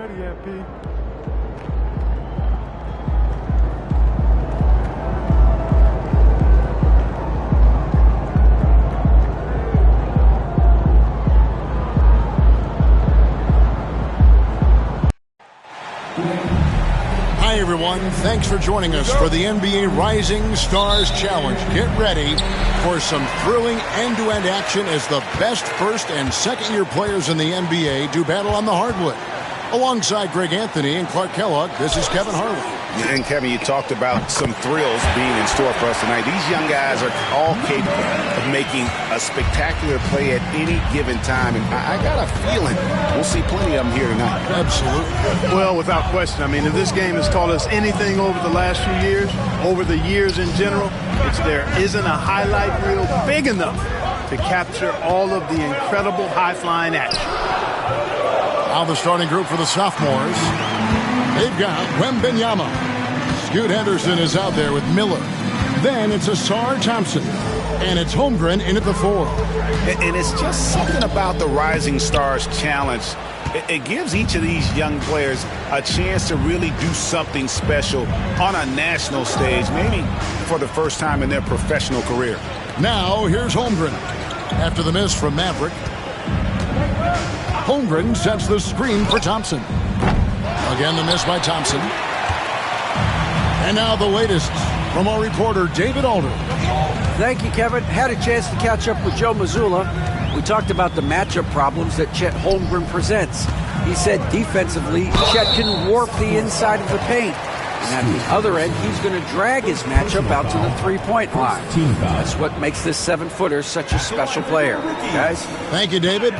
ready yet, P. Hi, everyone. Thanks for joining us for the NBA Rising Stars Challenge. Get ready for some thrilling end-to-end action as the best first and second-year players in the NBA do battle on the hardwood. Alongside Greg Anthony and Clark Kellogg, this is Kevin Harlan. And Kevin, you talked about some thrills being in store for us tonight. These young guys are all capable of making a spectacular play at any given time. And I got a feeling we'll see plenty of them here tonight. Absolutely. Well, without question. I mean, if this game has taught us anything over the last few years, over the years in general, it's there isn't a highlight reel big enough to capture all of the incredible high-flying action. Now the starting group for the sophomores. They've got Wembenyama. Scoot Henderson is out there with Miller. Then it's Asar Thompson. And it's Holmgren in at the 4. And it's just something about the Rising Stars Challenge. It gives each of these young players a chance to really do something special on a national stage, maybe for the first time in their professional career. Now here's Holmgren. After the miss from Maverick, Holmgren sets the screen for Thompson. Again, the miss by Thompson. And now the latest from our reporter, David Alder. Thank you, Kevin. Had a chance to catch up with Joe Mazzulla. We talked about the matchup problems that Chet Holmgren presents. He said defensively, Chet can warp the inside of the paint. And at the other end, he's going to drag his matchup out to the three-point line. That's what makes this 7-footer such a special player. Guys? Thank you, David.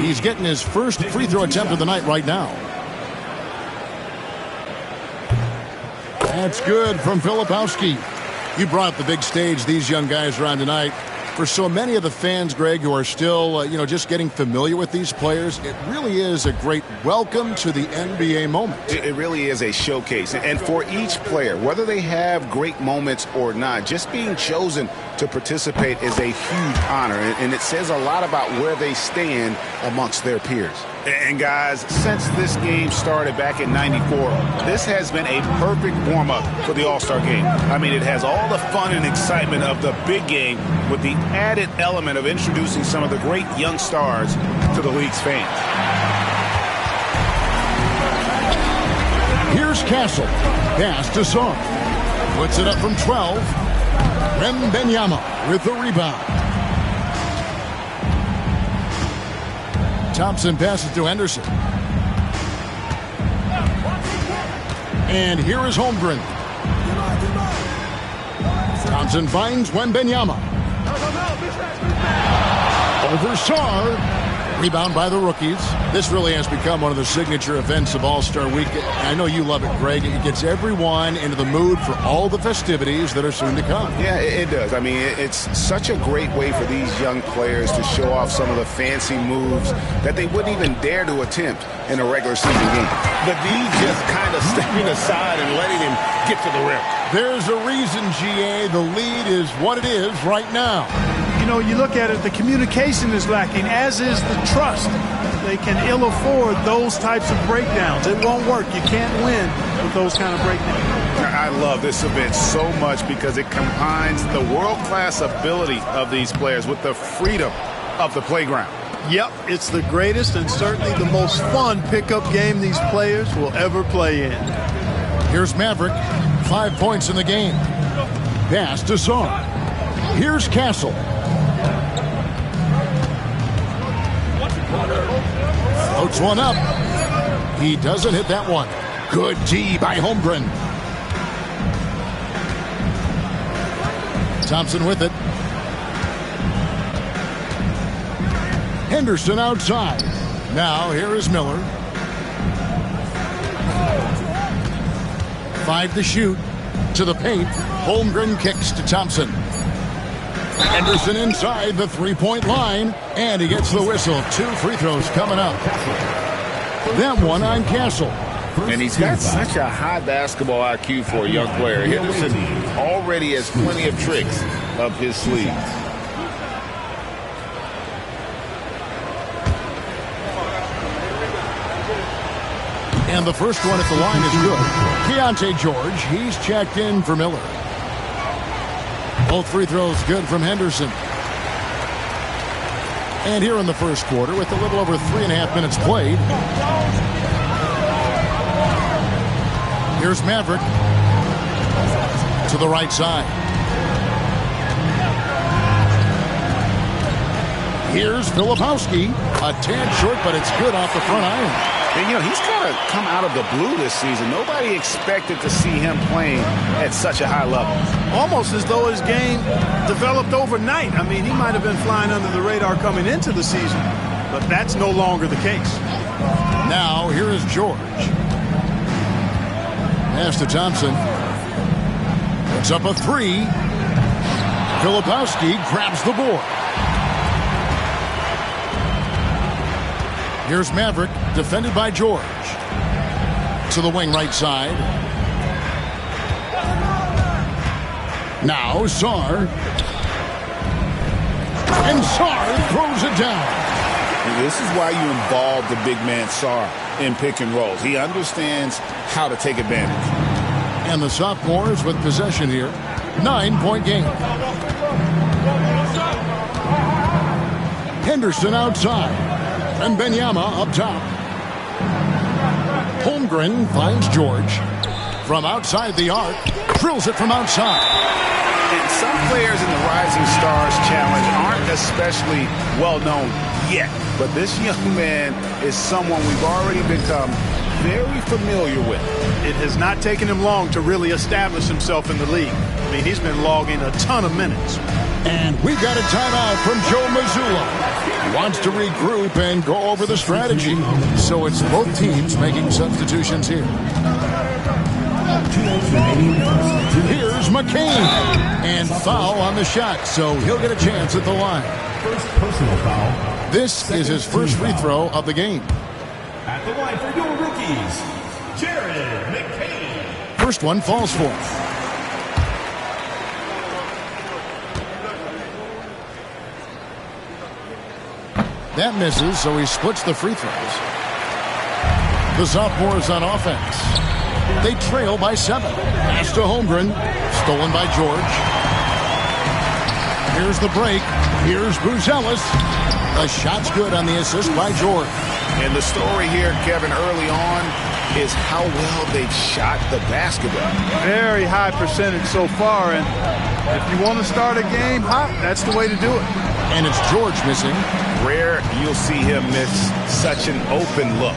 He's getting his first free throw attempt of the night right now. That's good from Filipowski. You brought up the big stage these young guys are on tonight. For so many of the fans, Greg, who are still, just getting familiar with these players, it really is a great welcome to the NBA moment. It really is a showcase. And for each player, whether they have great moments or not, just being chosen to participate is a huge honor. And it says a lot about where they stand amongst their peers. And guys, since this game started back in '94, this has been a perfect warm-up for the All-Star game. I mean, it has all the fun and excitement of the big game with the added element of introducing some of the great young stars to the league's fans. Here's Castle. Pass to Song. Puts it up from 12. Wembenyama with the rebound. Thompson passes to Henderson. And here is Holmgren. Thompson finds Wembenyama. Over Sarr. Rebound by the rookies. This really has become one of the signature events of All-Star Week. I know you love it, Greg. It gets everyone into the mood for all the festivities that are soon to come. Yeah, it does. I mean, it's such a great way for these young players to show off some of the fancy moves that they wouldn't even dare to attempt in a regular season game. But these just kind of stepping aside and letting him get to the rim. There's a reason, GA. The lead is what it is right now. You know, you look at it, the communication is lacking, as is the trust. They can ill afford those types of breakdowns. It won't work. You can't win with those kind of breakdowns. I love this event so much because it combines the world-class ability of these players with the freedom of the playground. Yep, it's the greatest and certainly the most fun pickup game these players will ever play in. Here's Maverick. 5 points in the game. Pass to Sarr. Here's Castle. Floats one up. He doesn't hit that one. Good D by Holmgren. Thompson with it. Henderson outside. Now here is Miller. 5 to shoot. To the paint. Holmgren kicks to Thompson. Henderson inside the three-point line, and he gets the whistle. 2 free throws coming up. That one on Castle. And he's got such a high basketball IQ for a young player. Henderson already has plenty of tricks up his sleeve. And the first one at the line is good. Keontae George, he's checked in for Miller. Both free throws good from Henderson. And here in the first quarter, with a little over 3.5 minutes played, here's Maverick to the right side. Here's Filipowski, a tad short, but it's good off the front iron. And, you know, he's kind of come out of the blue this season. Nobody expected to see him playing at such a high level. Almost as though his game developed overnight. I mean, he might have been flying under the radar coming into the season, but that's no longer the case. Now, here is George. Pass to Thompson. Puts up a three. Filipowski grabs the board. Here's Maverick, defended by George. To the wing right side. Now Sarr. And Sarr throws it down. And this is why you involve the big man Sarr in pick and rolls. He understands how to take advantage. And the sophomores with possession here. 9-point game. Henderson outside. And Benyama up top. Holmgren finds George. From outside the arc. Drills it from outside. And some players in the Rising Stars Challenge aren't especially well known yet. But this young man is someone we've already become very familiar with. It has not taken him long to really establish himself in the league. I mean, he's been logging a ton of minutes. And we got a timeout from Joe Mazzulla. He wants to regroup and go over the strategy. So it's both teams making substitutions here. Here's McCain. And foul on the shot, so he'll get a chance at the line. First personal foul. This is his first free throw of the game. At the line for your rookies, Jared McCain. First one falls for him. That misses, so he splits the free throws. The sophomores on offense. They trail by 7. Pass to Holmgren. Stolen by George. Here's the break. Here's Buzelis. The shot's good on the assist by George. And the story here, Kevin, early on is how well they've shot the basketball. Very high percentage so far, and if you want to start a game hot, that's the way to do it. And it's George missing. Rare you'll see him miss such an open look.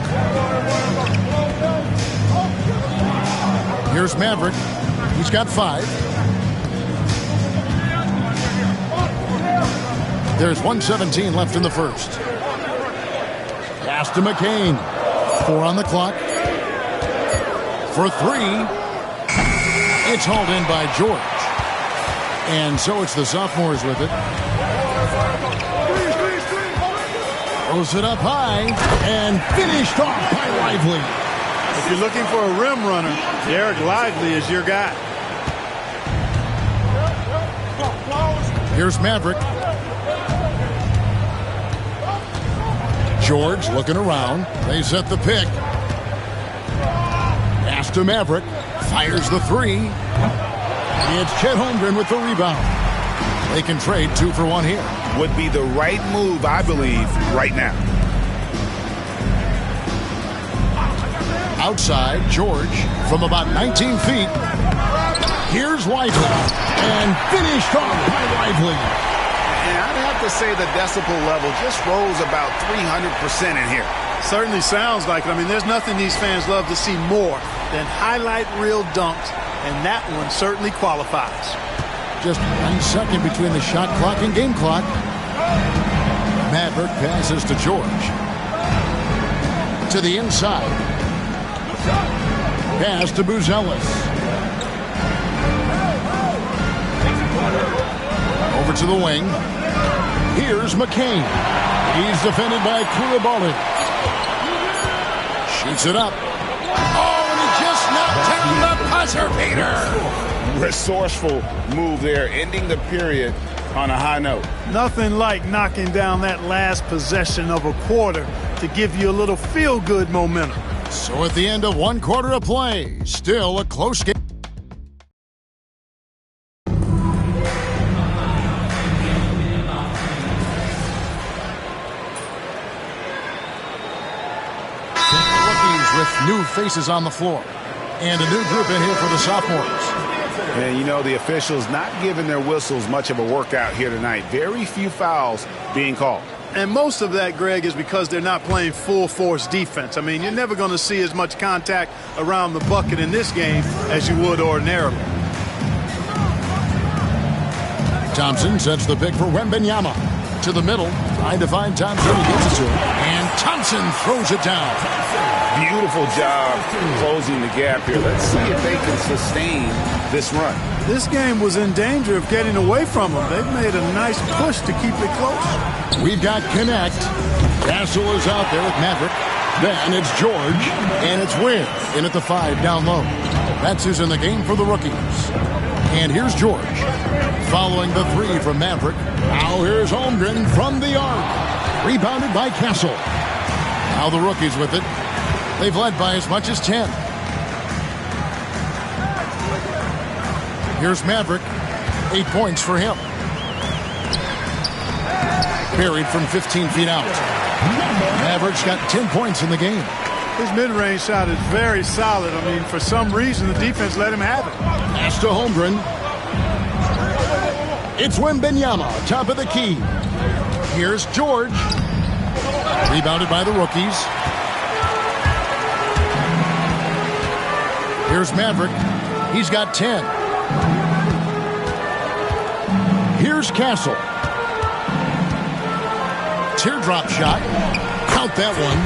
Here's Maverick. He's got 5. There's 1:17 left in the first. Pass to McCain. 4 on the clock. For 3. It's hauled in by George. And so it's the sophomores with it. Throws it up high and finished off by Lively. If you're looking for a rim runner, Derek Lively is your guy. Here's Maverick. George looking around. They set the pick. Pass to Maverick. Fires the 3. It's Chet Holmgren with the rebound. They can trade 2 for 1 here. Would be the right move, I believe, right now. Outside, George from about 19 feet. Here's Lively. And finished off by Lively. And I'd have to say the decibel level just rose about 300% in here. Certainly sounds like it. I mean, there's nothing these fans love to see more than highlight reel dunks, and that one certainly qualifies. Just 1 second between the shot clock and game clock. Maverick passes to George. To the inside. Pass to Buzelis. Over to the wing. Here's McCain. He's defended by Koulibaly. Shoots it up. Oh, and he just knocked down the buzzer beater. Resourceful move there, ending the period on a high note. Nothing like knocking down that last possession of a quarter to give you a little feel-good momentum. So at the end of one quarter of play, still a close game. Rookies with new faces on the floor. And a new group in here for the sophomores. And you know, the officials not giving their whistles much of a workout here tonight. Very few fouls being called. And most of that, Greg, is because they're not playing full-force defense. I mean, you're never going to see as much contact around the bucket in this game as you would ordinarily. Thompson sets the pick for Wembanyama. To the middle, trying to find Thompson. He gets it to him. And Thompson throws it down. Beautiful job closing the gap here. Let's see if they can sustain this run. This game was in danger of getting away from them. They've made a nice push to keep it close. We've got Connect. Castle is out there with Maverick. Then it's George. And it's Wynn in at the 5 down low. That's who's in the game for the rookies. And here's George. Following the 3 from Maverick. Now here's Holmgren from the arc. Rebounded by Castle. Now the rookies with it. They've led by as much as 10. Here's Maverick. 8 points for him. Buried from 15 feet out. Maverick's got 10 points in the game. His mid-range shot is very solid. I mean, for some reason, the defense let him have it. Pass to Holmgren. It's Wembanyama, top of the key. Here's George. Rebounded by the rookies. Here's Maverick. He's got 10. Here's Castle. Teardrop shot. Count that one.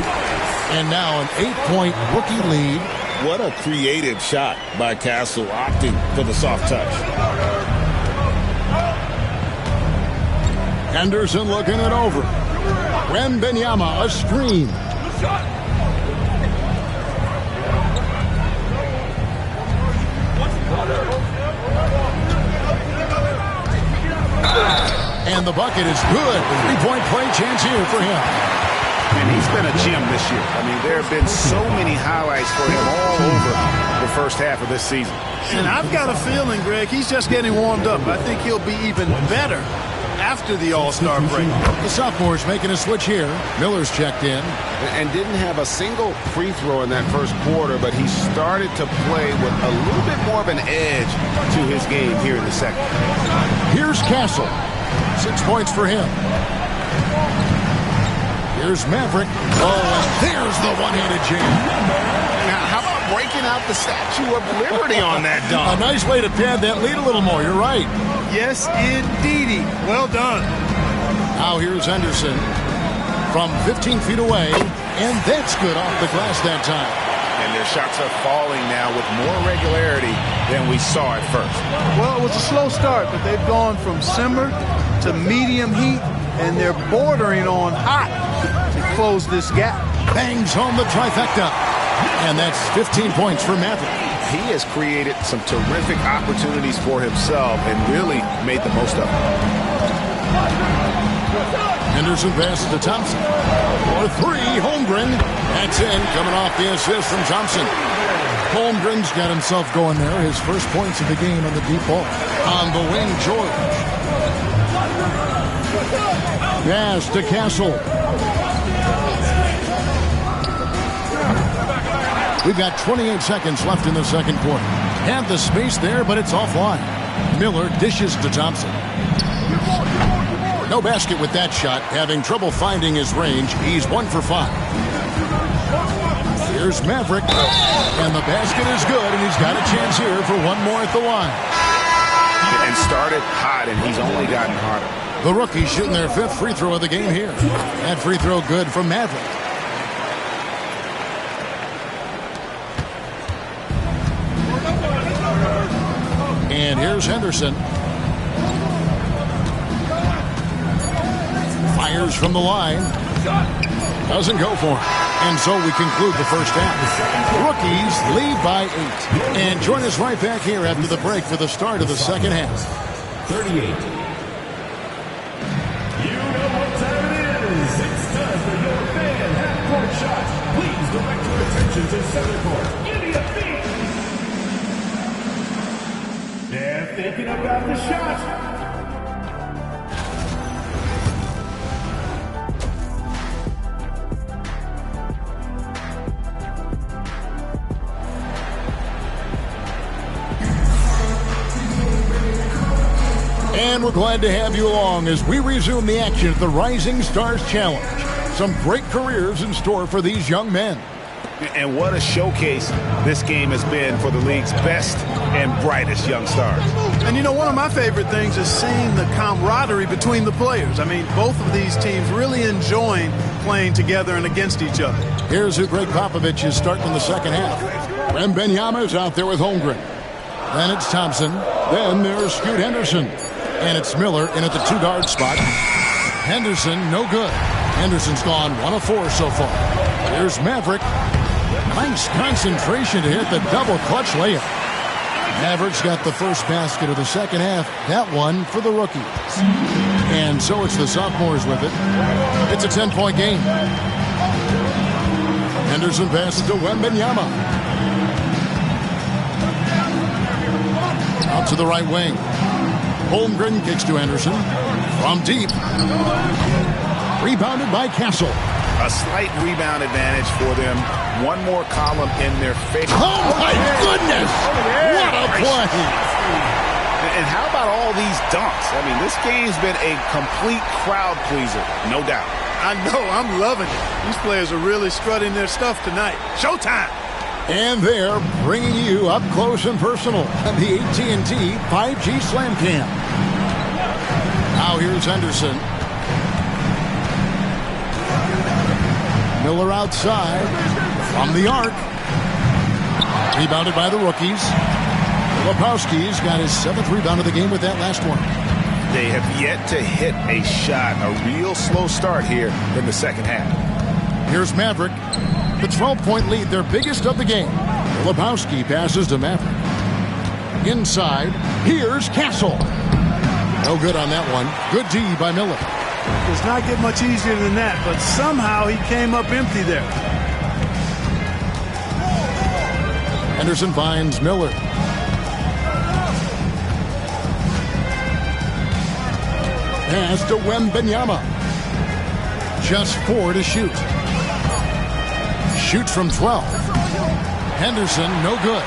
And now an 8-point rookie lead. What a creative shot by Castle, opting for the soft touch. Henderson looking it over. Wembanyama, a screen. And the bucket is good. 3-point play chance here for him. And he's been a gem this year. I mean, there have been so many highlights for him all over the first half of this season. And I've got a feeling, Greg, he's just getting warmed up. I think he'll be even better after the All-Star break. The sophomore's making a switch here. Miller's checked in. And didn't have a single free throw in that first quarter, but he started to play with a little bit more of an edge to his game here in the second. Here's Castle. 6 points for him. Here's Maverick. Oh, and there's the one-handed jam. Now, how about breaking out the Statue of Liberty on that dunk? A nice way to pad that lead a little more. You're right. Yes, indeedy. Well done. Now here's Henderson from 15 feet away, and that's good off the glass that time. And their shots are falling now with more regularity than we saw at first. Well, it was a slow start, but they've gone from simmer to medium heat, and they're bordering on hot to close this gap. Bangs home the trifecta. And that's 15 points for Maverick. He has created some terrific opportunities for himself and really made the most of it. Henderson passes to Thompson. For 3, Holmgren. That's in, coming off the assist from Thompson. Holmgren's got himself going there. His first points of the game on the deep ball. On the wing, George. Pass to Castle. We've got 28 seconds left in the second quarter. Had the space there, but it's offline. Miller dishes to Thompson. No basket with that shot. Having trouble finding his range. He's 1 for 5. Here's Maverick. And the basket is good, and he's got a chance here for one more at the line. And started hot, and he's only gotten harder. The rookies shooting their 5th free throw of the game here. That free throw good from Maverick. And here's Henderson. Fires from the line. Doesn't go for it. And so we conclude the first half. Rookies lead by 8. And join us right back here after the break for the start of the second half. 38. You know what time it is. It's time for your fan half-court shots. Please direct your attention transition to center court, India Beat. They're thinking about the shot. And we're glad to have you along as we resume the action at the Rising Stars Challenge. Some great careers in store for these young men. And what a showcase this game has been for the league's best and brightest young stars. And you know, one of my favorite things is seeing the camaraderie between the players. I mean, both of these teams really enjoying playing together and against each other. Here's who Greg Popovich is starting in the second half. Wembanyama is out there with Holmgren. Then it's Thompson. Then there's Scoot Henderson. And it's Miller in at the two-guard spot. Henderson, no good. Henderson's gone 1 of 4 so far. Here's Maverick. Nice concentration to hit the double clutch layup. Maverick's got the first basket of the second half. That one for the rookies. And so it's the sophomores with it. It's a 10-point game. Henderson passes to Wembanyama. Out to the right wing. Holmgren kicks to Henderson. From deep. Rebounded by Castle. A slight rebound advantage for them. One more column in their favor. Oh, my goodness! What a play! And how about all these dunks? I mean, this game's been a complete crowd pleaser, no doubt. I know, I'm loving it. These players are really strutting their stuff tonight. Showtime! And they're bringing you up close and personal on the AT&T 5G Slam Cam. Now here's Henderson. Miller outside from the arc. Rebounded by the rookies. Lepowski's got his 7th rebound of the game with that last one. They have yet to hit a shot. A real slow start here in the second half. Here's Maverick. The 12-point lead, their biggest of the game. Lepowski passes to Maverick. Inside, here's Castle. No good on that one. Good D by Miller. Does not get much easier than that, but somehow he came up empty there. Henderson finds Miller. Pass to Wembanyama. Just 4 to shoot. Shoots from 12. Henderson, no good.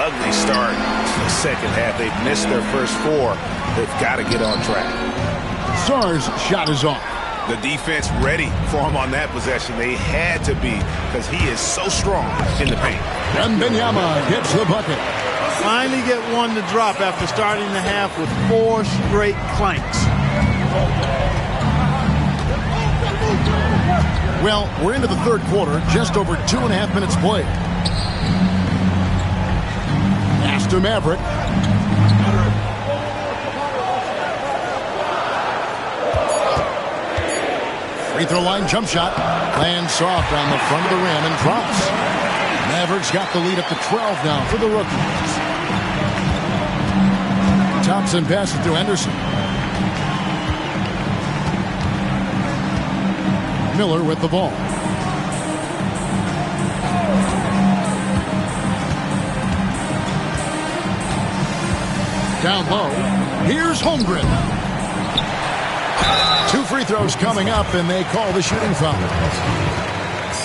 Ugly start to the second half. They've missed their first 4. They've got to get on track. Stars' shot is off. The defense ready for him on that possession. They had to be because he is so strong in the paint. Wembanyama gets the bucket. Finally get one to drop after starting the half with 4 straight clanks. Well, we're into the third quarter, just over 2.5 minutes played. Pass to Maverick. Free throw line jump shot. Lands soft on the front of the rim and drops. Maverick's got the lead up to 12 now for the rookies. Thompson passes to Henderson. Miller with the ball. Down low. Here's Holmgren. 2 free throws coming up, and they call the shooting foul.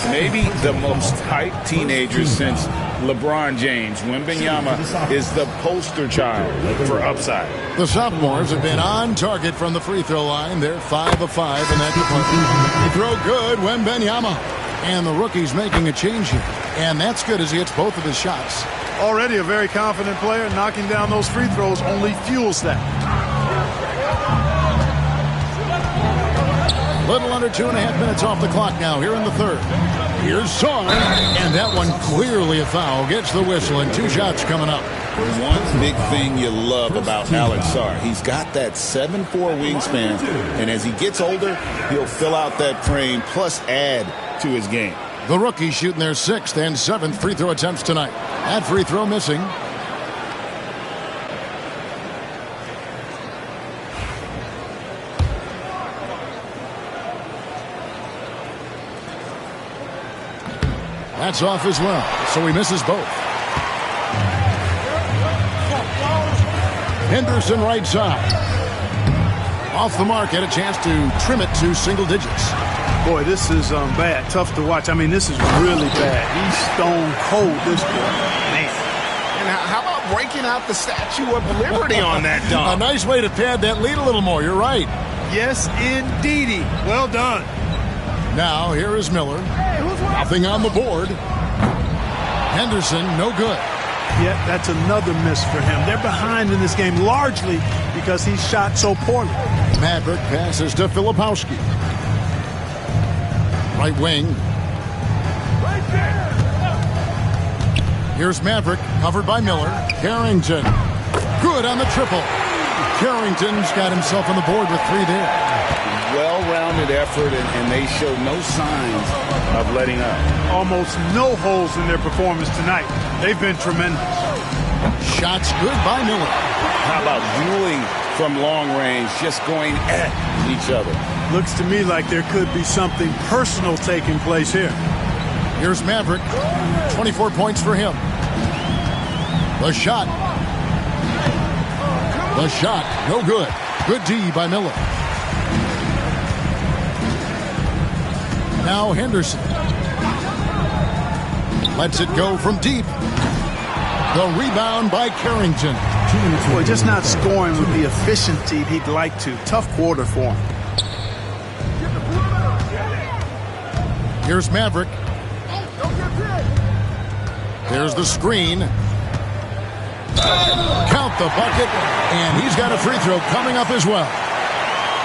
Maybe the most hyped teenager since LeBron James. Wembanyama is the poster child for upside. The sophomores have been on target from the free throw line. They're 5 of 5 in that department. Throw good, Wembanyama. And the rookie's making a change here. And that's good as he hits both of his shots. Already a very confident player. Knocking down those free throws only fuels that. Little under 2.5 minutes off the clock now here in the third. Here's Sarr, and that one clearly a foul. Gets the whistle, and 2 shots coming up. One big thing you love about Alex Sarr, he's got that 7'4" wingspan, and as he gets older, he'll fill out that frame plus add to his game. The rookies shooting their 6th and 7th free throw attempts tonight. That free throw missing. That's off as well, so he misses both. Henderson right side. Off the mark, had a chance to trim it to single digits. Boy, this is bad. Tough to watch. I mean, this is really bad. He's stone cold, this boy. Man. And how about breaking out the Statue of Liberty on that dunk? A nice way to pad that lead a little more. You're right. Yes, indeedy. Well done. Now, here is Miller. Nothing on the board. Henderson, no good. Yeah, that's another miss for him. They're behind in this game largely because he shot so poorly. Maverick passes to Filipowski. Right wing. Here's Maverick, covered by Miller. Carrington, good on the triple. Carrington's got himself on the board with 3 there. Well-rounded effort, and they show no signs of letting up. Almost no holes in their performance tonight. They've been tremendous. Shots good by Miller. How about dueling from long range, just going at each other? Looks to me like there could be something personal taking place here. Here's Maverick. 24 points for him. The shot. The shot. No good. Good D by Miller. Now Henderson. Lets it go from deep. The rebound by Carrington. Boy, just not scoring with the efficiency he'd like to. Tough quarter for him. Here's Maverick. There's the screen. Count the bucket, and he's got a free throw coming up as well.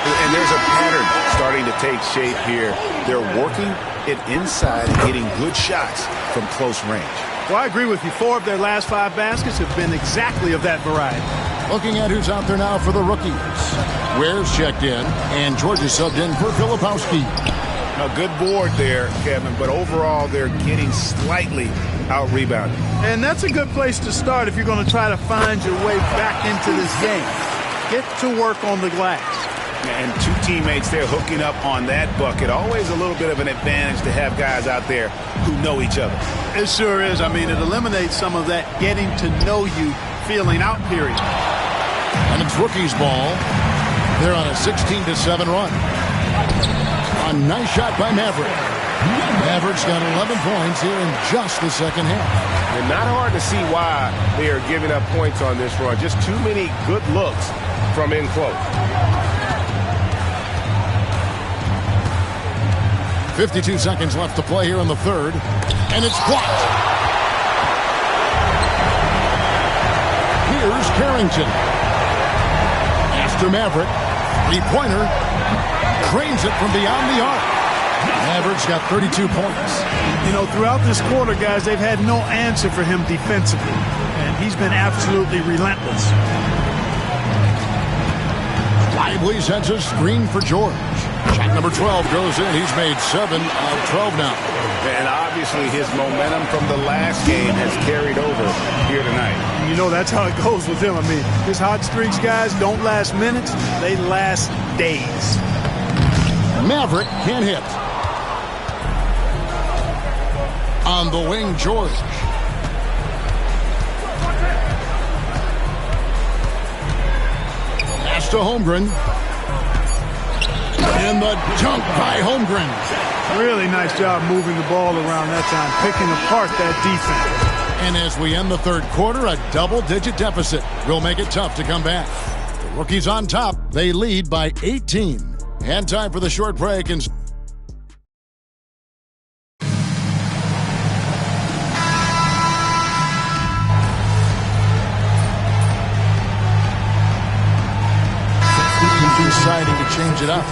And there's a pattern starting to take shape here. They're working it inside and getting good shots from close range. Well, I agree with you. 4 of their last 5 baskets have been exactly of that variety. Looking at who's out there now for the rookies. Ware's checked in, and George is subbed in for Filipowski. A good board there, Kevin, but overall they're getting slightly out-rebounded. And that's a good place to start if you're going to try to find your way back into this game. Get to work on the glass. And 2 teammates there hooking up on that bucket. Always a little bit of an advantage to have guys out there who know each other. It sure is. I mean, it eliminates some of that getting to know you feeling out period. And it's rookies ball. They're on a 16-7 run. A nice shot by Maverick. Maverick's got 11 points here in just the second half. And not hard to see why they are giving up points on this run. Just too many good looks from in close. 52 seconds left to play here in the third. And it's blocked. Here's Carrington. After Maverick. 3-pointer. Drains it from beyond the arc. Maverick's got 32 points. You know, throughout this quarter, guys, they've had no answer for him defensively. And he's been absolutely relentless. Lively sets a screen for George. Shot number 12 goes in. He's made 7 of 12 now. And obviously his momentum from the last game has carried over here tonight. You know, that's how it goes with him. I mean, his hot streaks, guys, don't last minutes. They last days. Maverick can't hit. On the wing, George. Pass to Holmgren. And the dunk by Holmgren. Really nice job moving the ball around that time, picking apart that defense. And as we end the third quarter, a double-digit deficit will make it tough to come back. The rookies on top. They lead by 18. And time for the short break. And deciding to change it up.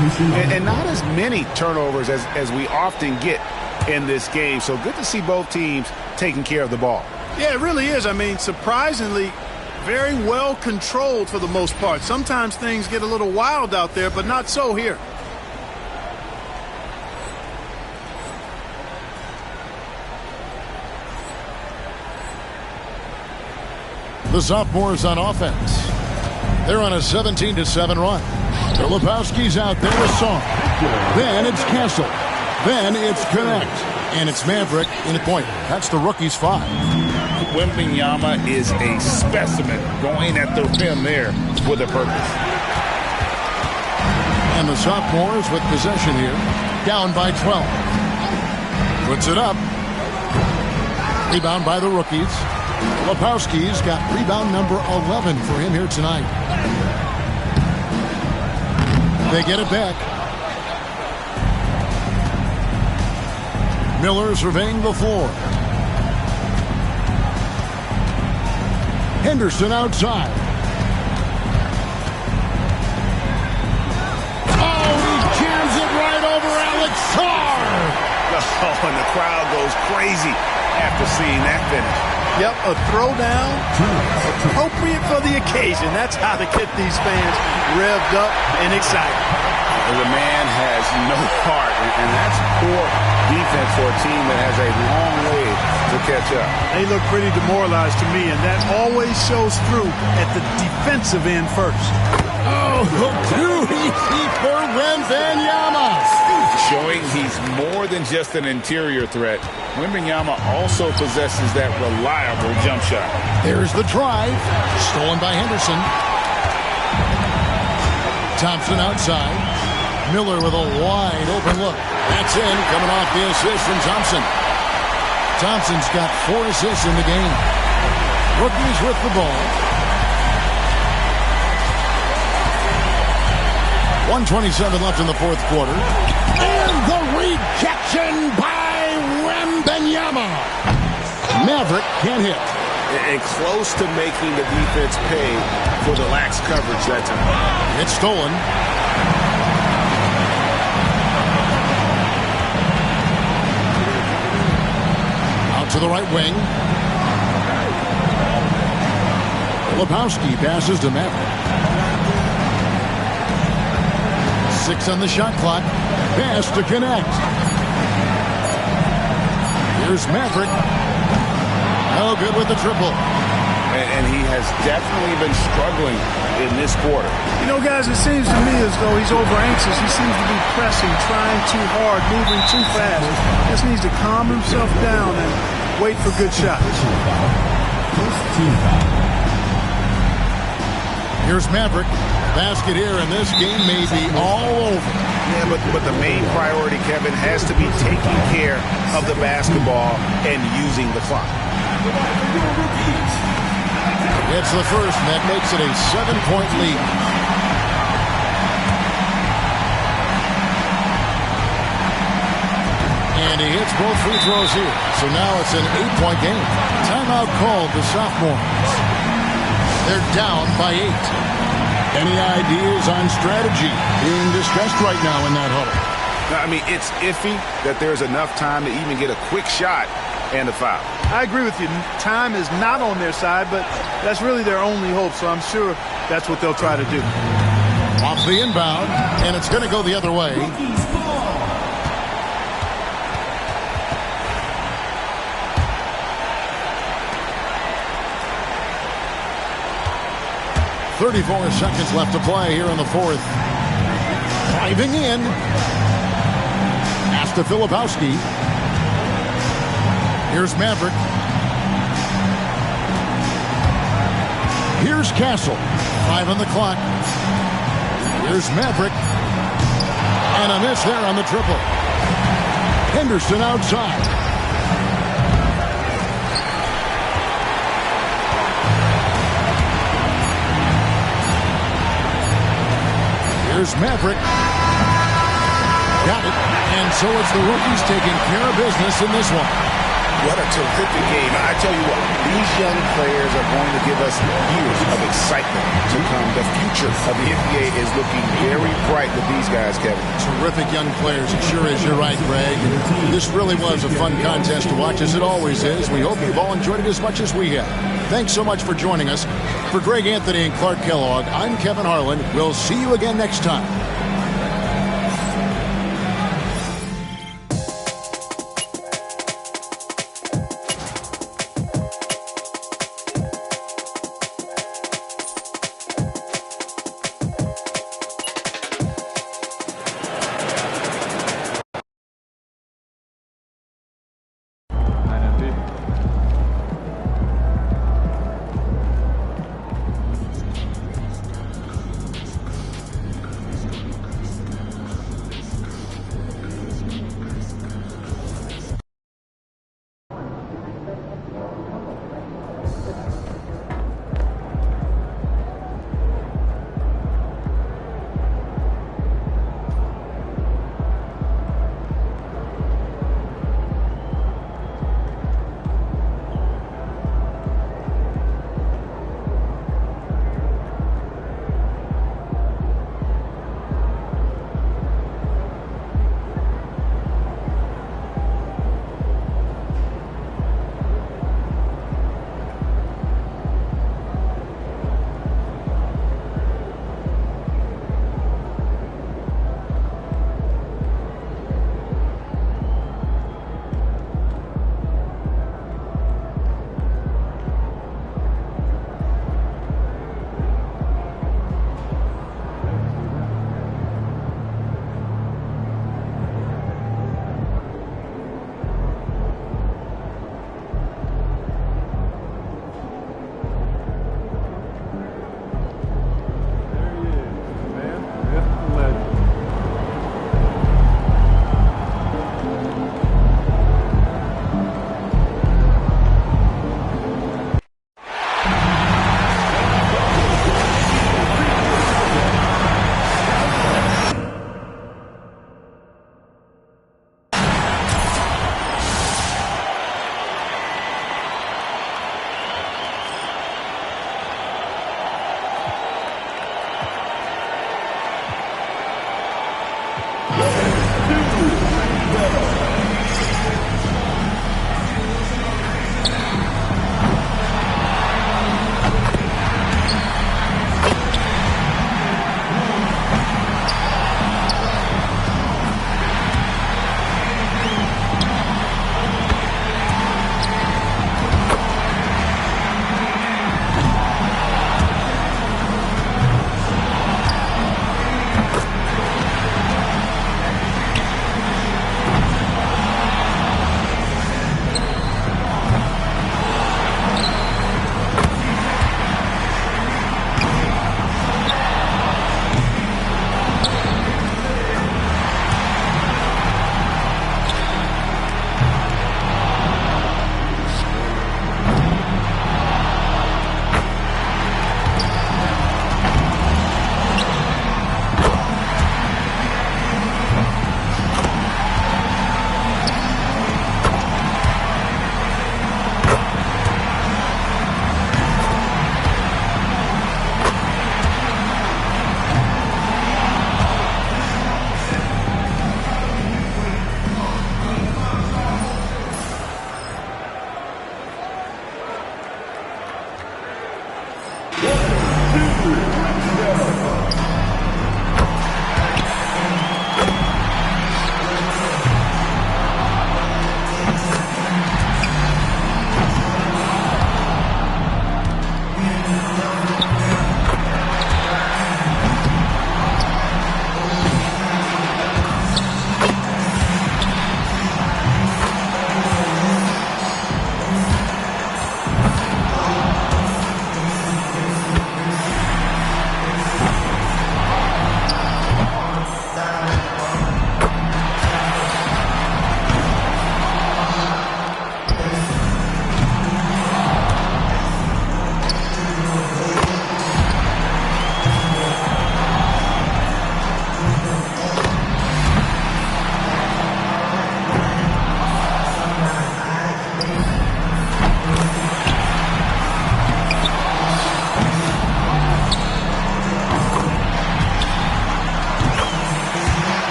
And not as many turnovers as we often get in this game. So good to see both teams taking care of the ball. Yeah, it really is. I mean, surprisingly, very well controlled for the most part. Sometimes things get a little wild out there, but not so here. The sophomores on offense. They're on a 17-7 run. Filipowski's out there with Song. Then it's Castle. Then it's Connect. And it's Maverick in the point. That's the rookie's 5. Wembanyama is a specimen going at the rim there with a purpose. And the sophomores with possession here, down by 12. Puts it up. Rebound by the rookies. Lepowski's got rebound number 11 for him here tonight. They get it back. Miller surveying the floor. Henderson outside. Oh, he jams it right over Alex Sarr. Oh, and the crowd goes crazy after seeing that finish. Yep, a throwdown appropriate for the occasion. That's how to get these fans revved up and excited. The man has no heart, and that's poor defense for a team that has a long way to catch up. They look pretty demoralized to me, and that always shows through at the defensive end first. Oh, too easy for Wembanyama. Showing he's more than just an interior threat. Wembanyama also possesses that reliable jump shot. There's the drive. Stolen by Henderson. Thompson outside. Miller with a wide open look. That's in, coming off the assist from Thompson. Thompson's got 4 assists in the game. Rookies with the ball. 1:27 left in the fourth quarter. And the rejection by Wembanyama. Maverick can't hit. And close to making the defense pay for the lax coverage that time. It's stolen. To the right wing. Lepowski passes to Maverick. 6 on the shot clock. Pass to connect. Here's Maverick. No good with the triple. And he has definitely been struggling in this quarter. You know, guys, it seems to me as though he's over anxious. He seems to be pressing, trying too hard, moving too fast. Just needs to calm himself down and wait for good shots. Here's Maverick. Basket here, and this game may be all over. Yeah, but the main priority, Kevin, has to be taking care of the basketball and using the clock. It's the first, and that makes it a 7-point lead. And he hits both free throws here. So now it's an 8-point game. Timeout called the sophomores. They're down by 8. Any ideas on strategy being discussed right now in that huddle? I mean, it's iffy that there's enough time to even get a quick shot and a foul. I agree with you. Time is not on their side, but that's really their only hope, so I'm sure that's what they'll try to do. Off the inbound, and it's going to go the other way. .34 seconds left to play here in the fourth. Driving in. Pass to Filipowski. Here's Maverick. Here's Castle. 5 on the clock. Here's Maverick. And a miss there on the triple. Henderson outside. Here's Maverick. Got it. And so it's the rookies taking care of business in this one. What a terrific game. I tell you what, these young players are going to give us years of excitement to come. The future of the NBA is looking very bright with these guys, Kevin. Terrific young players. It sure is. You're right, Greg. And this really was a fun contest to watch, as it always is. We hope you've all enjoyed it as much as we have. Thanks so much for joining us. For Greg Anthony and Clark Kellogg, I'm Kevin Harlan. We'll see you again next time.